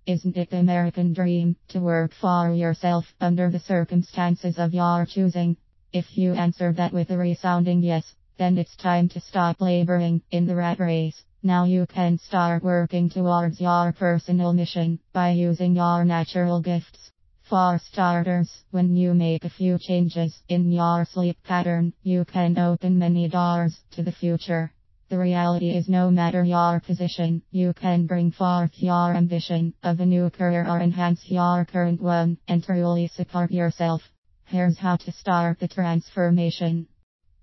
Isn't it the American dream to work for yourself under the circumstances of your choosing? If you answer that with a resounding yes, then it's time to stop laboring in the rat race. Now you can start working towards your personal mission by using your natural gifts. For starters, when you make a few changes in your sleep pattern, you can open many doors to the future. The reality is, no matter your position, you can bring forth your ambition of a new career or enhance your current one and truly support yourself. Here's how to start the transformation.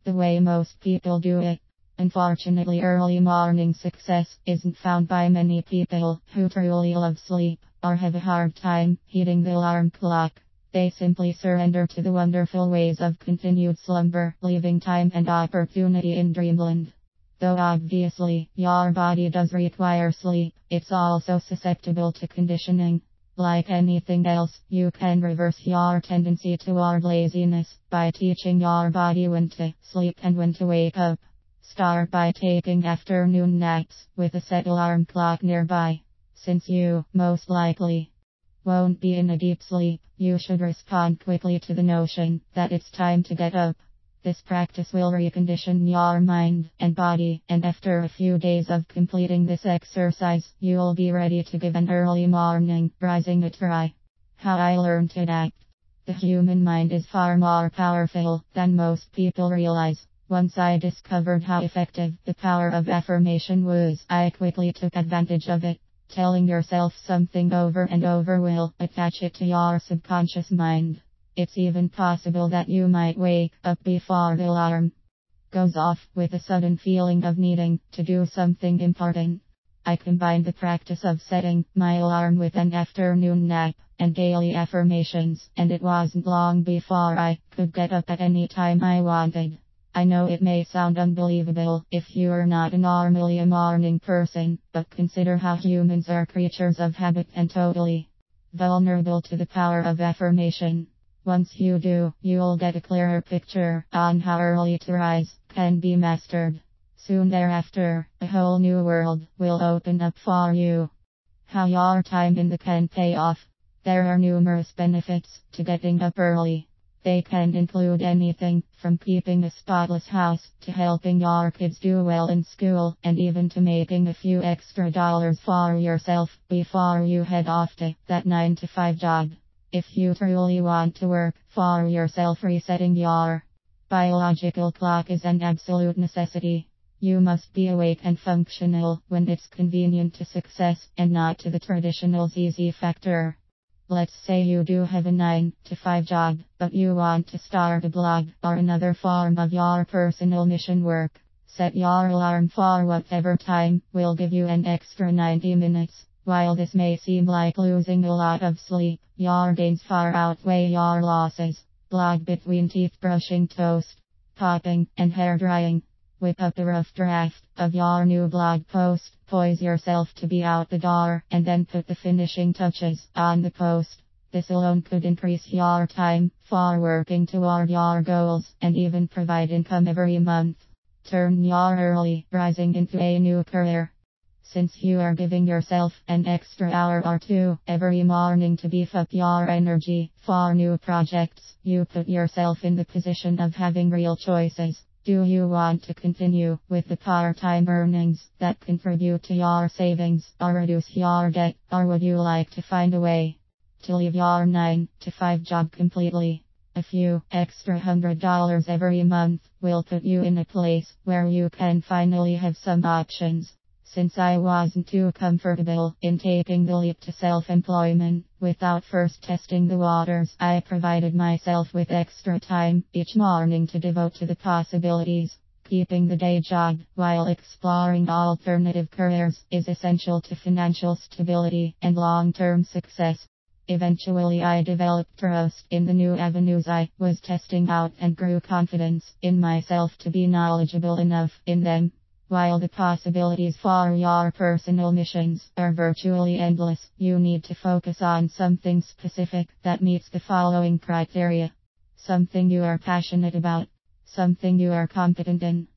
The way most people do it. Unfortunately, early morning success isn't found by many people who truly love sleep or have a hard time heeding the alarm clock. They simply surrender to the wonderful ways of continued slumber, leaving time and opportunity in dreamland. Though obviously, your body does require sleep, it's also susceptible to conditioning. Like anything else, you can reverse your tendency toward laziness by teaching your body when to sleep and when to wake up. Start by taking afternoon naps with a set alarm clock nearby. Since you, most likely, won't be in a deep sleep, you should respond quickly to the notion that it's time to get up. This practice will recondition your mind and body, and after a few days of completing this exercise, you'll be ready to give an early morning rising a try. How I learned to adapt. The human mind is far more powerful than most people realize. Once I discovered how effective the power of affirmation was, I quickly took advantage of it. Telling yourself something over and over will attach it to your subconscious mind. It's even possible that you might wake up before the alarm goes off with a sudden feeling of needing to do something important. I combined the practice of setting my alarm with an afternoon nap and daily affirmations, and it wasn't long before I could get up at any time I wanted. I know it may sound unbelievable if you're not normally a morning person, but consider how humans are creatures of habit and totally vulnerable to the power of affirmation. Once you do, you'll get a clearer picture on how early to rise can be mastered. Soon thereafter, a whole new world will open up for you. How your time in the can pay off. There are numerous benefits to getting up early. They can include anything from keeping a spotless house to helping your kids do well in school, and even to making a few extra dollars for yourself before you head off to that 9-to-5 job. If you truly want to work for yourself, resetting your biological clock is an absolute necessity. You must be awake and functional when it's convenient to success and not to the traditional ZZ factor. Let's say you do have a 9-to-5 job, but you want to start a blog or another form of your personal mission work. Set your alarm for whatever time will give you an extra 90 minutes. While this may seem like losing a lot of sleep, your gains far outweigh your losses. Blog between teeth brushing, toast popping, and hair drying. Whip up a rough draft of your new blog post, poise yourself to be out the door, and then put the finishing touches on the post. This alone could increase your time for working toward your goals and even provide income every month. Turn your early rising into a new career. Since you are giving yourself an extra hour or two every morning to beef up your energy for new projects, you put yourself in the position of having real choices. Do you want to continue with the part-time earnings that contribute to your savings or reduce your debt, or would you like to find a way to leave your 9-to-5 job completely? A few extra $100 every month will put you in a place where you can finally have some options. Since I wasn't too comfortable in taking the leap to self-employment without first testing the waters, I provided myself with extra time each morning to devote to the possibilities. Keeping the day job while exploring alternative careers is essential to financial stability and long-term success. Eventually, I developed trust in the new avenues I was testing out and grew confidence in myself to be knowledgeable enough in them. While the possibilities for your personal missions are virtually endless, you need to focus on something specific that meets the following criteria. Something you are passionate about. Something you are competent in.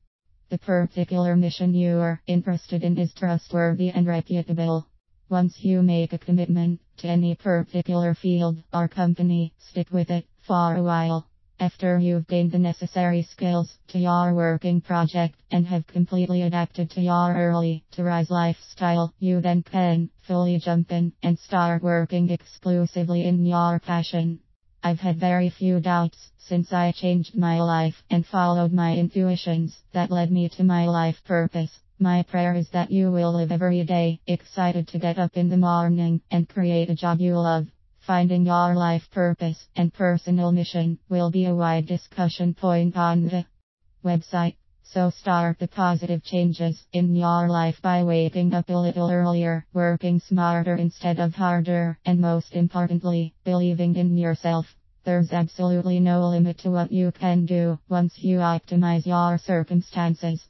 The particular mission you are interested in is trustworthy and reputable. Once you make a commitment to any particular field or company, stick with it for a while. After you've gained the necessary skills to your working project and have completely adapted to your early to rise lifestyle, you then can fully jump in and start working exclusively in your passion. I've had very few doubts since I changed my life and followed my intuitions that led me to my life purpose. My prayer is that you will live every day excited to get up in the morning and create a job you love. Finding your life purpose and personal mission will be a wide discussion point on the website. So start the positive changes in your life by waking up a little earlier, working smarter instead of harder, and most importantly, believing in yourself. There's absolutely no limit to what you can do once you optimize your circumstances.